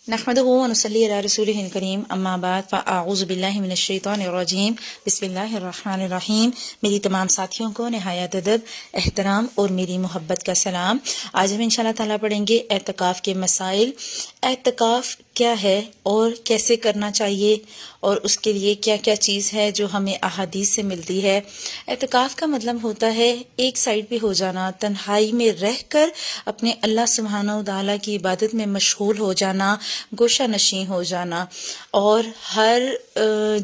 نحمده ونصلي على رسوله الکریم اما بعد فاعوذ باللہ من الشیطان الرجیم بسم اللہ الرحمن الرحیم۔ میری تمام ساتھیوں کو نہایت ادب، احترام اور میری محبت کا سلام۔ آج ہم انشاءاللہ تعالیٰ پڑھیں گے اعتکاف کے مسائل۔ اعتکاف کیا ہے اور کیسے کرنا چاہیے اور اس کے لیے کیا کیا چیز ہے جو ہمیں احادیث سے ملتی ہے۔ اعتکاف کا مطلب ہوتا ہے ایک سائڈ پہ ہو جانا، تنہائی میں رہ کر اپنے اللہ سبحانہ و تعالیٰ کی عبادت میں مشغول ہو جانا، گوشہ نشین ہو جانا۔ اور ہر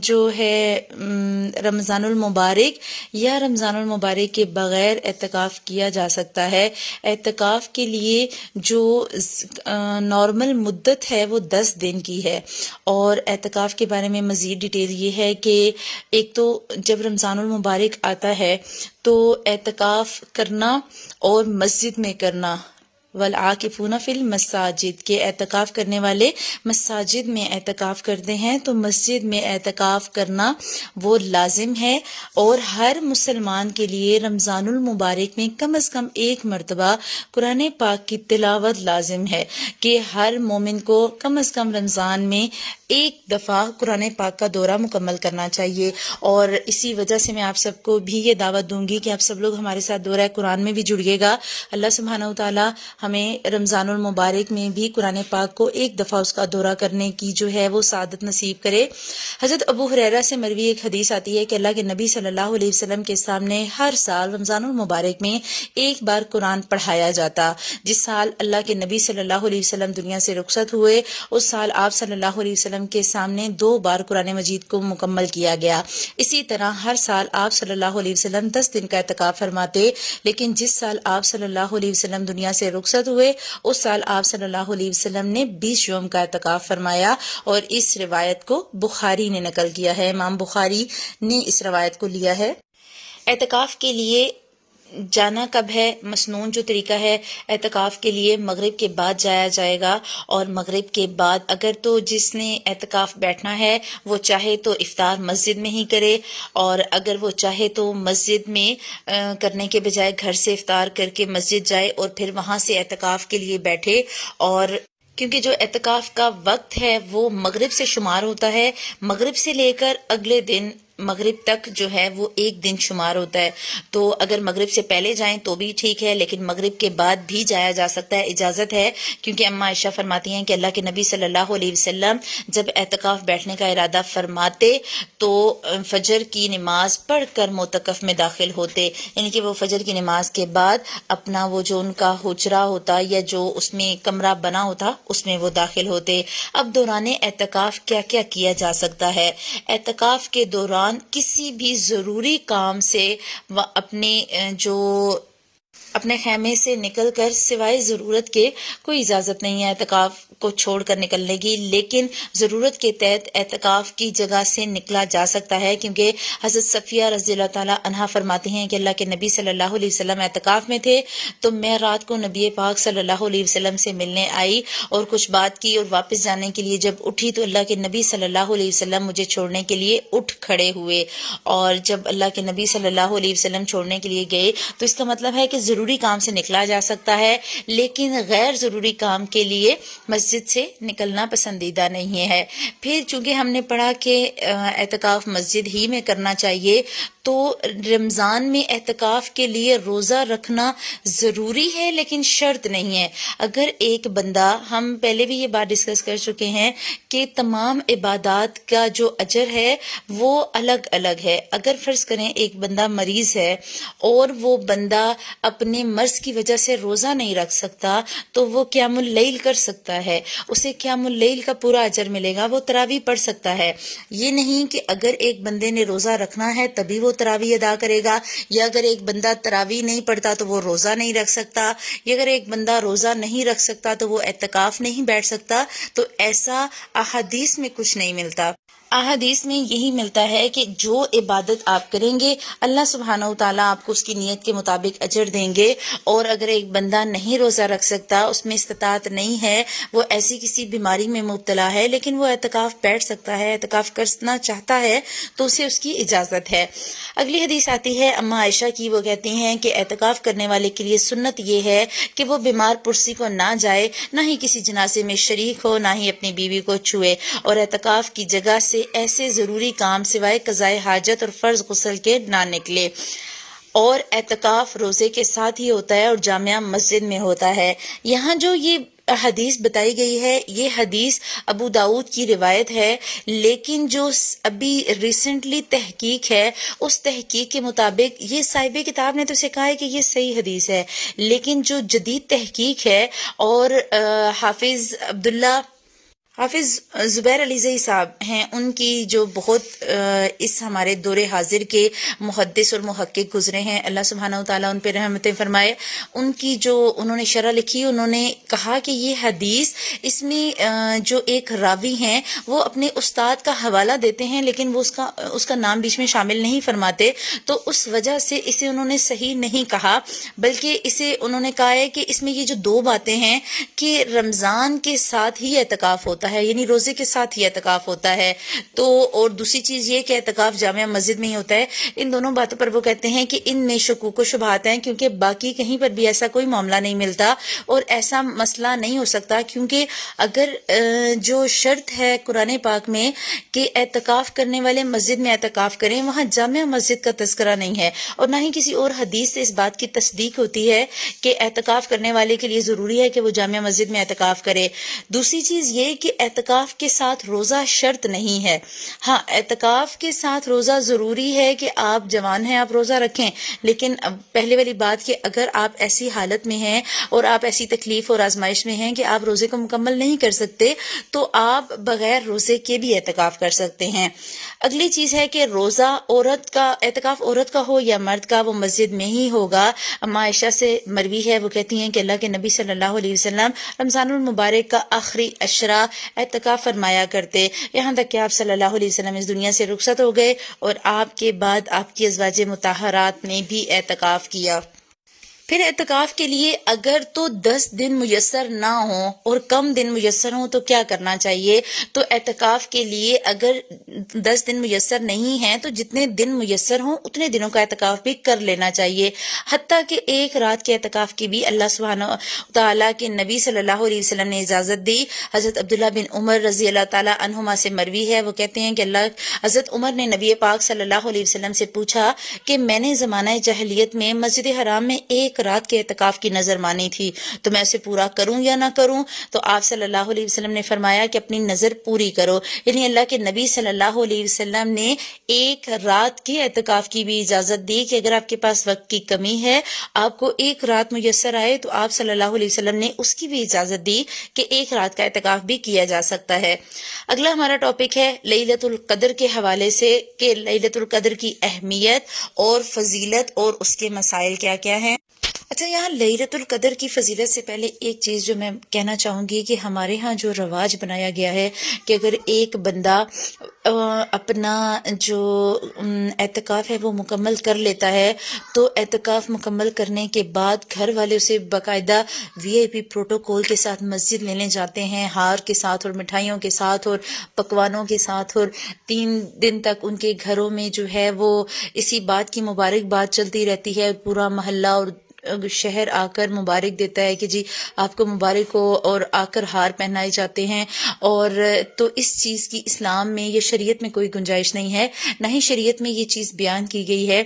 جو ہے رمضان المبارک یا رمضان المبارک کے بغیر اعتکاف کیا جا سکتا ہے۔ اعتکاف کے لیے جو نارمل مدت ہے وہ 10 دن کی ہے۔ اور اعتکاف کے بارے میں مزید ڈیٹیل یہ ہے کہ ایک تو جب رمضان المبارک آتا ہے تو اعتکاف کرنا اور مسجد میں کرنا، والعاکفون فی المساجد، کے اعتکاف کرنے والے مساجد میں اعتکاف کرتے ہیں تو مسجد میں اعتکاف کرنا وہ لازم ہے۔ اور ہر مسلمان کے لیے رمضان المبارک میں کم از کم ایک مرتبہ قرآن پاک کی تلاوت لازم ہے کہ ہر مومن کو کم از کم رمضان میں ایک دفعہ قرآن پاک کا دورہ مکمل کرنا چاہیے۔ اور اسی وجہ سے میں آپ سب کو بھی یہ دعوت دوں گی کہ آپ سب لوگ ہمارے ساتھ دورہ قرآن میں بھی جڑیے گا۔ اللہ سبحانہ و تعالیٰ ہمیں رمضان المبارک میں بھی قرآن پاک کو ایک دفعہ اس کا دورہ کرنے کی جو ہے وہ سعادت نصیب کرے۔ حضرت ابو ہریرہ سے مروی ایک حدیث آتی ہے کہ اللہ کے نبی صلی اللہ علیہ وسلم کے سامنے ہر سال رمضان المبارک میں ایک بار قرآن پڑھایا جاتا۔ جس سال اللہ کے نبی صلی اللہ علیہ وسلم دنیا سے رخصت ہوئے اس سال آپ صلی اللہ علیہ وسلم کے سامنے 2 بار قرآن مجید کو مکمل کیا گیا۔ اسی طرح ہر سال آپ صلی اللہ علیہ وسلم 10 دن کا اعتکاف فرماتے، لیکن جس سال آپ صلی اللہ علیہ وسلم دنیا سے رخصت ہوئے اس سال آپ صلی اللہ علیہ وسلم نے 20 یوم کا اعتکاف فرمایا۔ اور اس روایت کو بخاری نے نقل کیا ہے، امام بخاری نے اس روایت کو لیا ہے۔ اعتکاف کے لیے جانا کب ہے؟ مسنون جو طریقہ ہے اعتکاف کے لیے مغرب کے بعد جایا جائے گا۔ اور مغرب کے بعد اگر تو جس نے اعتکاف بیٹھنا ہے وہ چاہے تو افطار مسجد میں ہی کرے، اور اگر وہ چاہے تو مسجد میں کرنے کے بجائے گھر سے افطار کر کے مسجد جائے اور پھر وہاں سے اعتکاف کے لیے بیٹھے۔ اور کیونکہ جو اعتکاف کا وقت ہے وہ مغرب سے شمار ہوتا ہے، مغرب سے لے کر اگلے دن مغرب تک جو ہے وہ ایک دن شمار ہوتا ہے۔ تو اگر مغرب سے پہلے جائیں تو بھی ٹھیک ہے، لیکن مغرب کے بعد بھی جایا جا سکتا ہے، اجازت ہے۔ کیونکہ اما عائشہ فرماتی ہیں کہ اللہ کے نبی صلی اللہ علیہ وسلم جب اعتکاف بیٹھنے کا ارادہ فرماتے تو فجر کی نماز پڑھ کر معتکف میں داخل ہوتے، یعنی کہ وہ فجر کی نماز کے بعد اپنا وہ جو ان کا حجرہ ہوتا یا جو اس میں کمرہ بنا ہوتا اس میں وہ داخل ہوتے۔ اب دوران اعتکاف کیا کیا کیا جا سکتا ہے؟ اعتکاف کے دوران کسی بھی ضروری کام سے اپنے خیمے سے نکل کر سوائے ضرورت کے کوئی اجازت نہیں ہے اعتکاف کو چھوڑ کر نکلنے کی، لیکن ضرورت کے تحت اعتکاف کی جگہ سے نکلا جا سکتا ہے۔ کیونکہ حضرت صفیہ رضی اللہ تعالیٰ عنہا فرماتی ہیں کہ اللہ کے نبی صلی اللہ علیہ وسلم اعتکاف میں تھے تو میں رات کو نبی پاک صلی اللہ علیہ وسلم سے ملنے آئی اور کچھ بات کی، اور واپس جانے کے لیے جب اٹھی تو اللہ کے نبی صلی اللہ علیہ وسلم مجھے چھوڑنے کے لیے اٹھ کھڑے ہوئے۔ اور جب اللہ کے نبی صلی اللہ علیہ وسلم چھوڑنے کے لیے گئے تو اس کا مطلب ہے کہ ضروری کام سے نکلا جا سکتا ہے، لیکن غیر ضروری کام کے لیے مسجد سے نکلنا پسندیدہ نہیں ہے۔ پھر چونکہ ہم نے پڑھا کہ اعتکاف مسجد ہی میں کرنا چاہیے، تو رمضان میں اعتکاف کے لیے روزہ رکھنا ضروری ہے لیکن شرط نہیں ہے۔ اگر ایک بندہ، ہم پہلے بھی یہ بات ڈسکس کر چکے ہیں کہ تمام عبادات کا جو اجر ہے وہ الگ الگ ہے۔ اگر فرض کریں ایک بندہ مریض ہے اور وہ بندہ اپنے مرض کی وجہ سے روزہ نہیں رکھ سکتا تو وہ قیام اللیل کر سکتا ہے، اسے قیام اللیل کا پورا اجر ملے گا، وہ تراویح پڑھ سکتا ہے۔ یہ نہیں کہ اگر ایک بندے نے روزہ رکھنا ہے تبھی وہ تراویح ادا کرے گا، یا اگر ایک بندہ تراویح نہیں پڑھتا تو وہ روزہ نہیں رکھ سکتا، یا اگر ایک بندہ روزہ نہیں رکھ سکتا تو وہ اعتکاف نہیں بیٹھ سکتا۔ تو ایسا احادیث میں کچھ نہیں ملتا۔ احادیث میں یہی ملتا ہے کہ جو عبادت آپ کریں گے اللہ سبحانہ و تعالیٰ آپ کو اس کی نیت کے مطابق اجر دیں گے. اور اگر ایک بندہ نہیں روزہ رکھ سکتا، اس میں استطاعت نہیں ہے، وہ ایسی کسی بیماری میں مبتلا ہے لیکن وہ اعتکاف بیٹھ سکتا ہے، اعتکاف کرنا چاہتا ہے تو اسے اس کی اجازت ہے. اگلی حدیث آتی ہے اما عائشہ کی. وہ کہتی ہیں کہ اعتکاف کرنے والے کے لیے سنت یہ ہے کہ وہ بیمار پرسی کو نہ جائے، نہ ہی کسی جنازے میں شریک ہو، نہ ہی اپنی بیوی کو چھوئے، اور اعتکاف کی جگہ سے ایسے ضروری کام سوائے قضائے حاجت اور فرض غسل کے نہ نکلے. اور اعتکاف روزے کے ساتھ ہی ہوتا ہے اور جامعہ مسجد میں ہوتا ہے. یہاں جو یہ حدیث بتائی گئی ہے یہ حدیث ابو داؤد کی روایت ہے، لیکن جو ابھی ریسنٹلی تحقیق ہے اس تحقیق کے مطابق یہ صاحب کتاب نے تو اسے کہا ہے کہ یہ صحیح حدیث ہے، لیکن جو جدید تحقیق ہے اور حافظ زبیر علیزئی صاحب ہیں، ان کی جو بہت اس ہمارے دور حاضر کے محدث اور محقق گزرے ہیں، اللہ سبحانہ و تعالیٰ ان پہ رحمتیں فرمائے، ان کی جو انہوں نے شرح لکھی، انہوں نے کہا کہ یہ حدیث اس میں جو ایک راوی ہیں وہ اپنے استاد کا حوالہ دیتے ہیں لیکن وہ اس کا نام بیچ میں شامل نہیں فرماتے، تو اس وجہ سے اسے انہوں نے صحیح نہیں کہا، بلکہ اسے انہوں نے کہا ہے کہ اس میں یہ جو دو باتیں ہیں کہ رمضان کے ساتھ ہی اعتکاف ہوتا ہے، یعنی روزے کے ساتھ ہی اعتکاف ہوتا ہے، تو اور دوسری چیز یہ کہ اعتکاف جامع مسجد میں ہی ہوتا ہے. ان دونوں باتوں پر وہ کہتے ہیں کہ ان میں شکوک و شبہات ہیں، کیونکہ باقی کہیں پر بھی ایسا کوئی معاملہ نہیں ملتا اور ایسا مسئلہ نہیں ہو سکتا، کیونکہ اگر جو شرط ہے قرآن پاک میں کہ اعتکاف کرنے والے مسجد میں اعتکاف کریں، وہاں جامع مسجد کا تذکرہ نہیں ہے، اور نہ ہی کسی اور حدیث سے اس بات کی تصدیق ہوتی ہے کہ اعتکاف کرنے والے کے لیے ضروری ہے کہ وہ جامع مسجد میں اعتکاف کرے. دوسری چیز یہ کہ اعتکاف کے ساتھ روزہ شرط نہیں ہے. ہاں، اعتکاف کے ساتھ روزہ ضروری ہے کہ آپ جوان ہیں آپ روزہ رکھیں، لیکن پہلے والی بات کہ اگر آپ ایسی حالت میں ہیں اور آپ ایسی تکلیف اور آزمائش میں ہیں کہ آپ روزے کو مکمل نہیں کر سکتے تو آپ بغیر روزے کے بھی اعتکاف کر سکتے ہیں. اگلی چیز ہے کہ روزہ اعتکاف عورت کا ہو یا مرد کا، وہ مسجد میں ہی ہوگا. اما عائشہ سے مروی ہے، وہ کہتی ہیں کہ اللہ کے نبی صلی اللہ علیہ وسلم رمضان المبارک کا آخری عشرہ اعتکاف فرمایا کرتے، یہاں تک کہ آپ صلی اللہ علیہ وسلم اس دنیا سے رخصت ہو گئے اور آپ کے بعد آپ کی ازواج مطہرات نے بھی اعتکاف کیا. پھر اعتکاف کے لیے اگر تو 10 دن میسر نہ ہوں اور کم دن میسر ہوں تو کیا کرنا چاہیے؟ تو اعتکاف کے لیے اگر 10 دن میسر نہیں ہیں تو جتنے دن میسر ہوں اتنے دنوں کا اعتکاف بھی کر لینا چاہیے. حتیٰ کہ ایک رات کے اعتکاف کی بھی اللہ سبحانہ تعالیٰ کے نبی صلی اللہ علیہ وسلم نے اجازت دی. حضرت عبداللہ بن عمر رضی اللہ تعالیٰ عنہما سے مروی ہے، وہ کہتے ہیں کہ حضرت عمر نے نبی پاک صلی اللہ علیہ وسلم سے پوچھا کہ میں نے زمانہ جاہلیت میں مسجد حرام میں ایک رات کے اعتکاف کی نظر مانی تھی تو میں اسے پورا کروں یا نہ کروں؟ تو آپ صلی اللہ علیہ وسلم نے فرمایا کہ اپنی نظر پوری کرو. یعنی اللہ کے نبی صلی اللہ علیہ وسلم نے ایک رات کے اعتکاف کی بھی اجازت دی کہ اگر آپ کے پاس وقت کی کمی ہے، آپ کو ایک رات میسر آئے، تو آپ صلی اللہ علیہ وسلم نے اس کی بھی اجازت دی کہ ایک رات کا اعتکاف بھی کیا جا سکتا ہے. اگلا ہمارا ٹاپک ہے لیلۃ القدر کے حوالے سے کہ لیلۃ القدر کی اہمیت اور فضیلت اور اس کے مسائل کیا کیا ہیں. اچھا، یہاں لیلۃ القدر کی فضیلت سے پہلے ایک چیز جو میں کہنا چاہوں گی کہ ہمارے ہاں جو رواج بنایا گیا ہے کہ اگر ایک بندہ اپنا جو اعتکاف ہے وہ مکمل کر لیتا ہے تو اعتکاف مکمل کرنے کے بعد گھر والے اسے باقاعدہ VIP پروٹوکول کے ساتھ مسجد لینے جاتے ہیں، ہار کے ساتھ اور مٹھائیوں کے ساتھ اور پکوانوں کے ساتھ، اور 3 دن تک ان کے گھروں میں جو ہے وہ اسی بات کی مبارکباد چلتی رہتی ہے. پورا محلہ اور شہر آ کر مبارک دیتا ہے کہ جی آپ کو مبارک ہو، اور آ کر ہار پہنائے جاتے ہیں. اور تو اس چیز کی اسلام میں، یہ شریعت میں کوئی گنجائش نہیں ہے، نہ ہی شریعت میں یہ چیز بیان کی گئی ہے.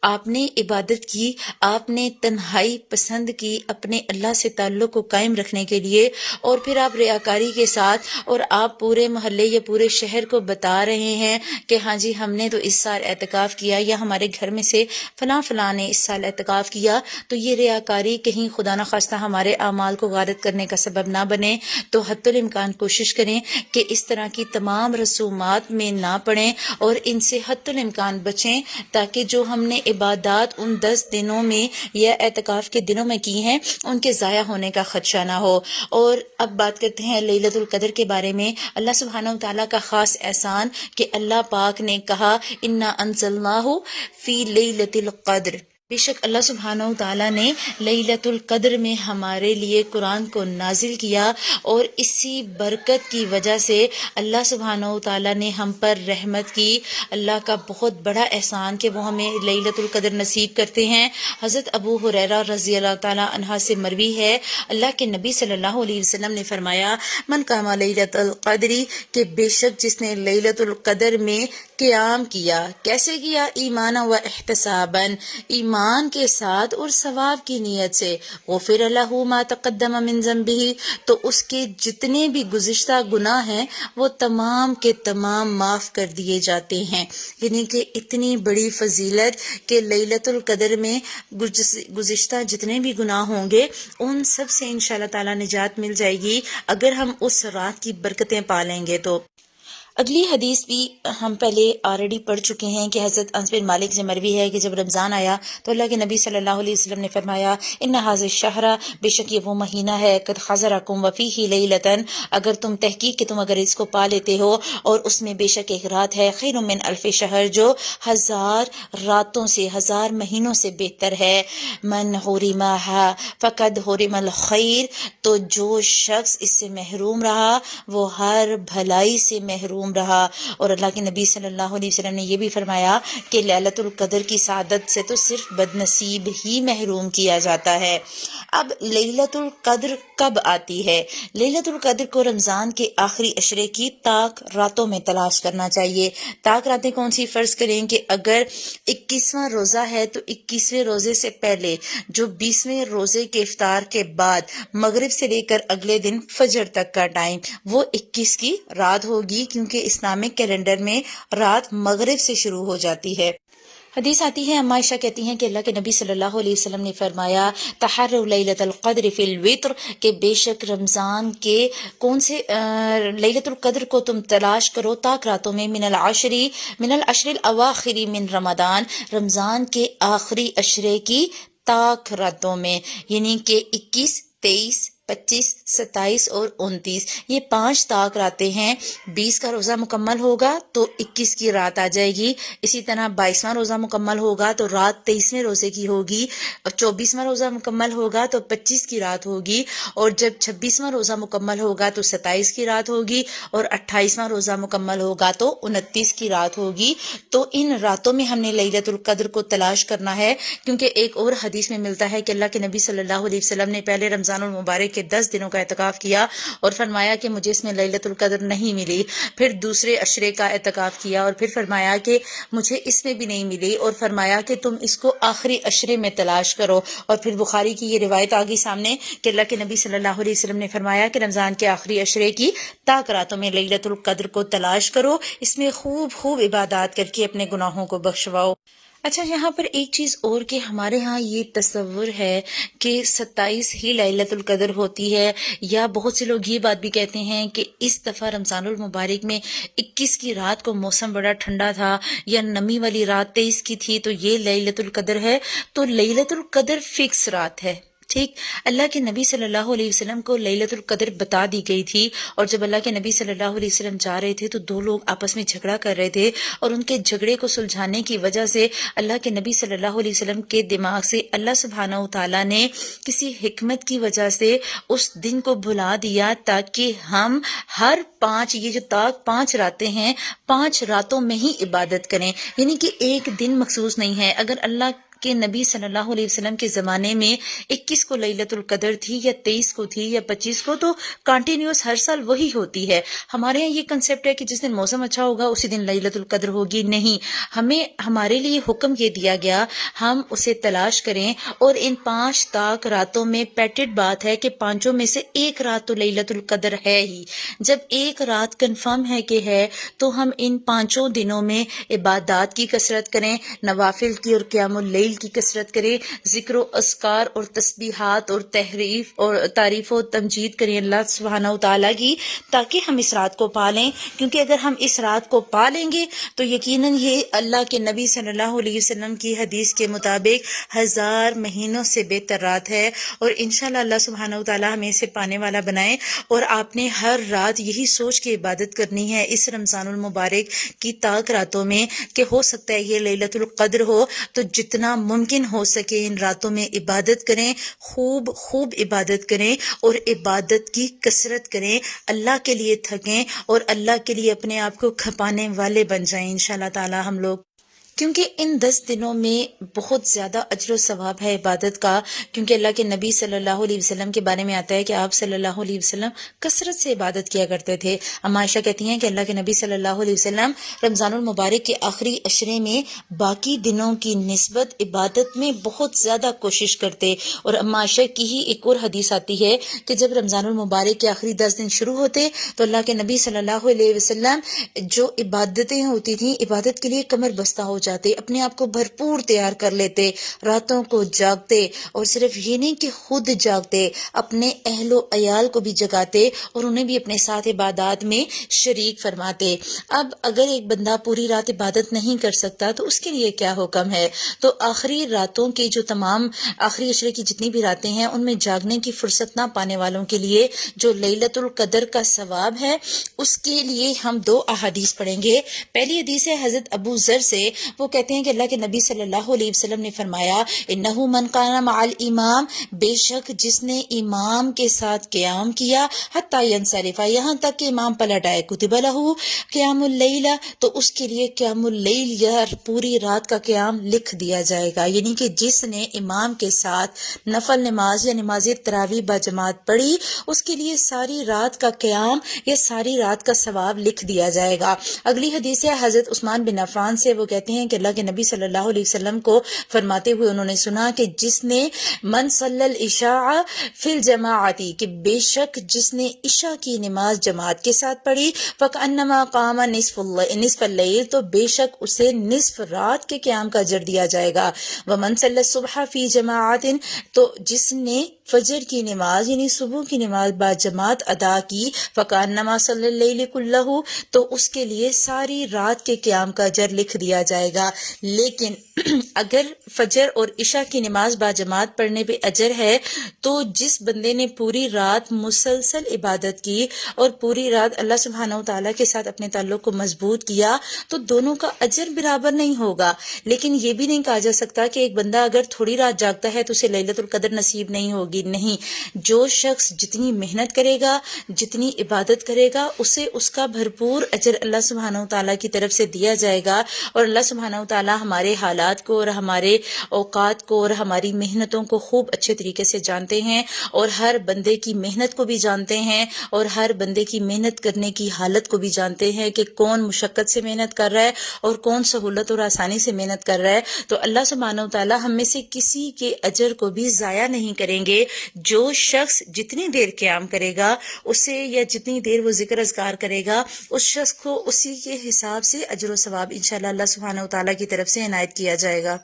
آپ نے عبادت کی، آپ نے تنہائی پسند کی اپنے اللہ سے تعلق کو قائم رکھنے کے لیے، اور پھر آپ ریاکاری کے ساتھ اور آپ پورے محلے یا پورے شہر کو بتا رہے ہیں کہ ہاں جی ہم نے تو اس سال اعتکاف کیا، یا ہمارے گھر میں سے فلاں فلاں نے اس سال اعتکاف کیا، تو یہ ریاکاری کہیں خدا نخواستہ ہمارے اعمال کو غارت کرنے کا سبب نہ بنے، تو حتی الامکان کوشش کریں کہ اس طرح کی تمام رسومات میں نہ پڑیں اور ان سے حتی الامکان بچیں، تاکہ جو ہم نے عبادات ان 10 دنوں میں یا اعتکاف کے دنوں میں کی ہیں ان کے ضائع ہونے کا خدشہ نہ ہو۔ اور اب بات کرتے ہیں لیلۃ القدر کے بارے میں۔ اللہ سبحانہ و تعالیٰ کا خاص احسان کہ اللہ پاک نے کہا انا انزلناہ فی لیلۃ القدر، بے شک اللہ سبحانہ و تعالیٰ نے لیلۃ القدر میں ہمارے لیے قرآن کو نازل کیا، اور اسی برکت کی وجہ سے اللہ سبحانہ و تعالیٰ نے ہم پر رحمت کی۔ اللہ کا بہت بڑا احسان کہ وہ ہمیں لیلۃ القدر نصیب کرتے ہیں۔ حضرت ابو ہریرہ رضی اللہ تعالیٰ عنہ سے مروی ہے، اللہ کے نبی صلی اللہ علیہ وسلم نے فرمایا من قام لیلۃ القدر، کہ بے شک جس نے لیلۃ القدر میں قیام کیا، کیسے کیا؟ ایمانا و احتساباً، ایمان کے ساتھ اور ثواب کی نیت سے، غفر لہ ما تقدم من ذنبہ، تو اس کے جتنے بھی گزشتہ گناہ ہیں وہ تمام کے تمام معاف کر دیے جاتے ہیں۔ یعنی کہ اتنی بڑی فضیلت کہ لیلۃ القدر میں گزشتہ جتنے بھی گناہ ہوں گے ان سب سے انشاءاللہ تعالی نجات مل جائے گی اگر ہم اس رات کی برکتیں پالیں گے تو۔ اگلی حدیث بھی ہم پہلے آلریڈی پڑھ چکے ہیں کہ حضرت انس بن مالک سے مروی ہے کہ جب رمضان آیا تو اللہ کے نبی صلی اللہ علیہ وسلم نے فرمایا ان ھذا الشہر، بے شک یہ وہ مہینہ ہے قد حضرکم وفیہ لیلۃ، اگر تم تحقیق کہ تم اگر اس کو پا لیتے ہو اور اس میں بے شک ایک رات ہے، خیر من الف شہر، جو 1000 راتوں سے 1000 مہینوں سے بہتر ہے۔ من حرمہا فقد حرم الخیر، تو جو شخص اس سے محروم رہا وہ ہر بھلائی سے محروم رہا۔ اور اللہ کے نبی صلی اللہ علیہ وسلم نے یہ بھی فرمایا کہ لیلۃ القدر کی سعادت سے تو صرف بد نصیب ہی محروم کیا جاتا ہے۔ اب لیلۃ القدر کب آتی ہے؟ لیلۃ القدر کو رمضان کے آخری عشرے کی طاق راتوں میں تلاش کرنا چاہیے۔ طاق راتیں کون سی؟ فرض کریں کہ اگر 21واں روزہ ہے تو 21ویں روزے سے پہلے جو 20ویں روزے کے افطار کے بعد مغرب سے لے کر اگلے دن فجر تک کا ٹائم، وہ 21 کی رات ہوگی، کیونکہ اسلامک کیلنڈر میں رات مغرب سے شروع ہو جاتی ہے۔ حدیث آتی ہے، اما عائشہ کہتی ہیں کہ اللہ کے نبی صلی اللہ علیہ وسلم نے فرمایا تحروا لیلۃ القدر فی الوتر، کہ بے شک رمضان کے کون سے لیلۃ القدر کو تم تلاش کرو طاق راتوں میں، من العشر الاواخر من رمضان، رمضان کے آخری عشرے کی طاق راتوں میں، یعنی کہ 21، 23، 25، 27 اور 29، یہ 5 طاق راتیں ہیں۔ 20 کا روزہ مکمل ہوگا تو 21 کی رات آ جائے گی، اسی طرح 22واں روزہ مکمل ہوگا تو رات 23ویں روزے کی ہوگی، اور 24واں روزہ مکمل ہوگا تو 25 کی رات ہوگی، اور جب 26واں روزہ مکمل ہوگا تو 27 کی رات ہوگی، اور 28واں روزہ مکمل ہوگا تو 29 کی رات ہوگی۔ تو ان راتوں میں ہم نے لیلۃ القدر کو تلاش کرنا ہے، کیونکہ ایک اور حدیث میں ملتا ہے کہ اللہ کے نبی صلی اللہ علیہ وسلم نے پہلے رمضان المبارک کے 10 دنوں کا اعتکاف کیا اور فرمایا کہ مجھے اس میں لیلۃ القدر نہیں ملی، پھر دوسرے عشرے کا اعتکاف کیا اور پھر فرمایا کہ مجھے اس میں بھی نہیں ملی، اور فرمایا کہ تم اس کو آخری عشرے میں تلاش کرو، اور پھر بخاری کی یہ روایت آگئی سامنے کہ اللہ کے نبی صلی اللہ علیہ وسلم نے فرمایا کہ رمضان کے آخری عشرے کی طاق راتوں میں لیلۃ القدر کو تلاش کرو، اس میں خوب خوب عبادات کر کے اپنے گناہوں کو بخشواؤ۔ اچھا، یہاں پر ایک چیز اور کہ ہمارے ہاں یہ تصور ہے کہ 27 ہی لیلۃ القدر ہوتی ہے، یا بہت سے لوگ یہ بات بھی کہتے ہیں کہ اس دفعہ رمضان المبارک میں 21 کی رات کو موسم بڑا ٹھنڈا تھا، یا نمی والی رات 23 کی تھی تو یہ لیلۃ القدر ہے۔ تو لیلۃ القدر فکس رات ہے، ٹھیک۔ اللہ کے نبی صلی اللہ علیہ وسلم کو لیلۃ القدر بتا دی گئی تھی، اور جب اللہ کے نبی صلی اللہ علیہ وسلم جا رہے تھے تو 2 لوگ آپس میں جھگڑا کر رہے تھے، اور ان کے جھگڑے کو سلجھانے کی وجہ سے اللہ کے نبی صلی اللہ علیہ وسلم کے دماغ سے اللہ سبحانہ و تعالیٰ نے کسی حکمت کی وجہ سے اس دن کو بھلا دیا، تاکہ ہم ہر 5 یہ جو طاق 5 راتیں ہیں 5 راتوں میں ہی عبادت کریں، یعنی کہ ایک دن مخصوص نہیں ہے۔ اگر اللہ کہ نبی صلی اللہ علیہ وسلم کے زمانے میں 21 کو لیلۃ القدر تھی، یا 23 کو تھی، یا 25 کو، تو کنٹینیوس ہر سال وہی ہوتی ہے۔ ہمارے یہاں یہ کنسیپٹ ہے کہ جس دن موسم اچھا ہوگا اسی دن لیلۃ القدر ہوگی، نہیں، ہمیں ہمارے لیے حکم یہ دیا گیا ہم اسے تلاش کریں، اور ان 5 طاق راتوں میں پیٹڈ بات ہے کہ 5 میں سے ایک رات تو لیلۃ القدر ہے ہی۔ جب ایک رات کنفرم ہے کہ ہے تو ہم ان 5 دنوں میں عبادات کی کثرت کریں، نوافل کی اور قیام اللیل نوافل کی کثرت کریں، ذکر و اذکار اور تسبیحات اور تعریف و تمجید کریں اللہ سبحانہ و تعالیٰ کی، تاکہ ہم اس رات کو پالیں. کیونکہ اگر ہم اس رات کو پالیں گے تو یقیناً یہ اللہ کے نبی صلی اللہ علیہ وسلم کی حدیث کے مطابق 1000 مہینوں سے بہتر رات ہے، اور انشاءاللہ اللہ سبحانہ و تعالیٰ ہمیں اسے پانے والا بنائے. اور آپ نے ہر رات یہی سوچ کے عبادت کرنی ہے اس رمضان المبارک کی تاک راتوں میں کہ ہو سکتا ہے یہ لیلۃ القدر ہو، تو جتنا ممکن ہو سکے ان راتوں میں عبادت کریں، خوب خوب عبادت کریں اور عبادت کی کثرت کریں، اللہ کے لیے تھکیں اور اللہ کے لیے اپنے آپ کو کھپانے والے بن جائیں انشاءاللہ تعالی ہم لوگ. کیونکہ ان 10 دنوں میں بہت زیادہ اجر و ثواب ہے عبادت کا. کیونکہ اللہ کے نبی صلی اللہ علیہ وسلم کے بارے میں آتا ہے کہ آپ صلی اللہ علیہ وسلم کثرت سے عبادت کیا کرتے تھے. اما عائشہ کہتی ہیں کہ اللہ کے نبی صلی اللہ علیہ وسلم رمضان المبارک کے آخری عشرے میں باقی دنوں کی نسبت عبادت میں بہت زیادہ کوشش کرتے. اور اما عائشہ کی ہی ایک اور حدیث آتی ہے کہ جب رمضان المبارک کے آخری 10 دن شروع ہوتے تو اللہ کے نبی صلی اللہ علیہ وسلم جو عبادتیں ہوتی تھیں عبادت کے لیے کمر بستہ ہو جاتے، اپنے آپ کو بھرپور تیار کر لیتے، راتوں کو جاگتے، اور صرف یہ نہیں کہ خود جاگتے، اپنے اہل و عیال کو بھی جگاتے اور انہیں بھی اپنے ساتھ عبادات میں شریک فرماتے. اب اگر ایک بندہ پوری رات عبادت نہیں کر سکتا تو اس کے لیے کیا حکم ہے؟ تو آخری راتوں کے جو تمام آخری عشرے کی جتنی بھی راتیں ہیں ان میں جاگنے کی فرصت نہ پانے والوں کے لیے جو لیلۃ القدر کا ثواب ہے اس کے لیے ہم 2 احادیث پڑھیں گے. پہلی حدیث ہے حضرت ابو ذر سے، وہ کہتے ہیں کہ اللہ کے نبی صلی اللہ علیہ وسلم نے فرمایا انہ من قام مع الامام، بے شک جس نے امام کے ساتھ قیام کیا حتی ینصرف، یہاں تک کہ امام پلٹ آئے، کتب لہ قیام اللیل، تو اس کے لیے قیام اللیل یا پوری رات کا قیام لکھ دیا جائے گا. یعنی کہ جس نے امام کے ساتھ نفل نماز یا نماز تراویح باجماعت پڑھی اس کے لیے ساری رات کا قیام یا ساری رات کا ثواب لکھ دیا جائے گا. اگلی حدیث ہے حضرت عثمان بن عفان سے، وہ کہتے ہیں کہ اللہ کے نبی صلی اللہ علیہ وسلم کو فرماتے ہوئے انہوں نے سنا کہ جس نے من صلی العشاء فی الجماعت، کہ بے شک جس نے عشاء کی نماز جماعت کے ساتھ پڑھی، فکأنما قام نصف اللیل، تو بے شک اسے نصف رات کے قیام کا اجر دیا جائے گا. ومن صلی الصبح فی جماعت، تو جس نے فجر کی نماز یعنی صبح کی نماز با جماعت ادا کی، فکأنما صلی اللیل کلہ، تو اس کے لیے ساری رات کے قیام کا اجر لکھ دیا جائے گا. لیکن اگر فجر اور عشاء کی نماز با جماعت پڑھنے پہ اجر ہے تو جس بندے نے پوری رات مسلسل عبادت کی اور پوری رات اللہ سبحانہ وتعالیٰ کے ساتھ اپنے تعلق کو مضبوط کیا تو دونوں کا اجر برابر نہیں ہوگا. لیکن یہ بھی نہیں کہا جا سکتا کہ ایک بندہ اگر تھوڑی رات جاگتا ہے تو اسے لیلۃ القدر نصیب نہیں ہوگی. نہیں، جو شخص جتنی محنت کرے گا، جتنی عبادت کرے گا، اسے اس کا بھرپور اجر اللہ سبحانہ وتعالیٰ کی طرف سے دیا جائے گا. اور اللہ سبحانہ وتعالیٰ ہمارے حالات کو اور ہمارے اوقات کو اور ہماری محنتوں کو خوب اچھے طریقے سے جانتے ہیں، اور ہر بندے کی محنت کو بھی جانتے ہیں، اور ہر بندے کی محنت کرنے کی حالت کو بھی جانتے ہیں کہ کون مشقت سے محنت کر رہا ہے اور کون سہولت اور آسانی سے محنت کر رہا ہے. تو اللہ سبحانہ وتعالیٰ ہم میں سے کسی کے اجر کو بھی ضائع نہیں کریں گے. جو شخص جتنی دیر قیام کرے گا اسے، یا جتنی دیر وہ ذکر اذکار کرے گا، اس شخص کو اسی کے حساب سے اجر و ثواب انشاءاللہ اللہ سبحانہ وتعالیٰ کی طرف سے عنایت کیا جائے گا.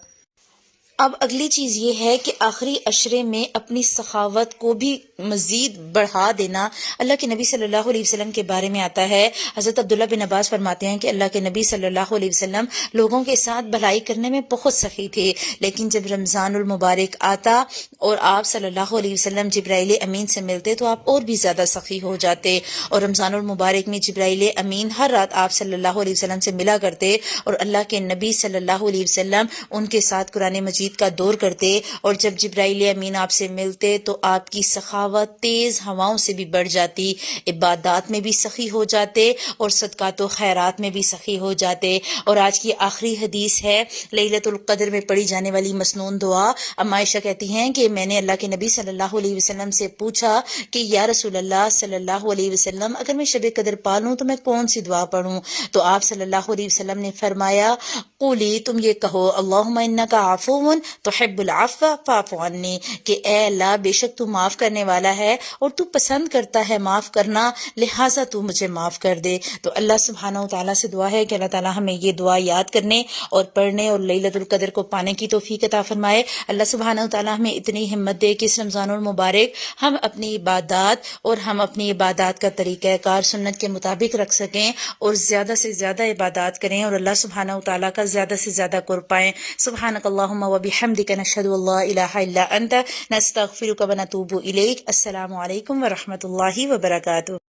اب اگلی چیز یہ ہے کہ آخری عشرے میں اپنی سخاوت کو بھی مزید بڑھا دینا. اللہ کے نبی صلی اللہ علیہ وسلم کے بارے میں آتا ہے، حضرت عبداللہ بن عباس فرماتے ہیں کہ اللہ کے نبی صلی اللہ علیہ وسلم لوگوں کے ساتھ بھلائی کرنے میں بہت سخی تھے، لیکن جب رمضان المبارک آتا اور آپ صلی اللہ علیہ وسلم جبرائیل امین سے ملتے تو آپ اور بھی زیادہ سخی ہو جاتے. اور رمضان المبارک میں جبرائیل امین ہر رات آپ صلی اللہ علیہ وسلم سے ملا کرتے، اور اللہ کے نبی صلی اللہ علیہ وسلم ان کے ساتھ قرآن مجید کا دور کرتے. اور جب جبرائیل امین آپ سے ملتے تو آپ کی سخاوت تیز ہواؤں سے بھی بڑھ جاتی، عبادات میں بھی سخی ہو جاتے اور صدقات و خیرات میں بھی سخی ہو جاتے. اور آج کی آخری حدیث ہے لیلۃ القدر میں پڑھی جانے والی مسنون دعا. اما عائشہ کہتی ہیں کہ میں نے اللہ کے نبی صلی اللہ علیہ وسلم سے پوچھا کہ یا رسول اللہ صلی اللہ علیہ وسلم، اگر میں شب قدر پالوں تو میں کون سی دعا پڑھوں؟ تو آپ صلی اللہ علیہ وسلم نے فرمایا قولی، تم یہ کہو اللہم انکا عفو تحب العفو فاعف عني، کہ اے اللہ بے شک تو معاف کرنے والا ہے اور تو پسند کرتا ہے معاف کرنا، لہٰذا تو مجھے معاف کر دے۔ تو اللہ سبحانہ و تعالیٰ سے دعا ہے کہ اللہ تعالیٰ ہمیں یہ دعا یاد کرنے اور پڑھنے اور لیلۃ القدر کو پانے کی توفیق عطا فرمائے۔ اللہ سبحانہ و تعالیٰ ہمیں اتنی ہمت دے کہ اس رمضان المبارک ہم اپنی عبادات اور ہم اپنی عبادات کا طریقہ کار سنت کے مطابق رکھ سکیں اور زیادہ سے زیادہ عبادات کریں اور اللہ سبحانہ و تعالیٰ کا زیادہ سے زیادہ قرب پائیں۔ سبحانک اللہم و بحمدک، نشہد ان لا الہ الا انت، نستغفرک و نتوب الیک۔ السلام علیکم ورحمۃ اللہ وبرکاتہ۔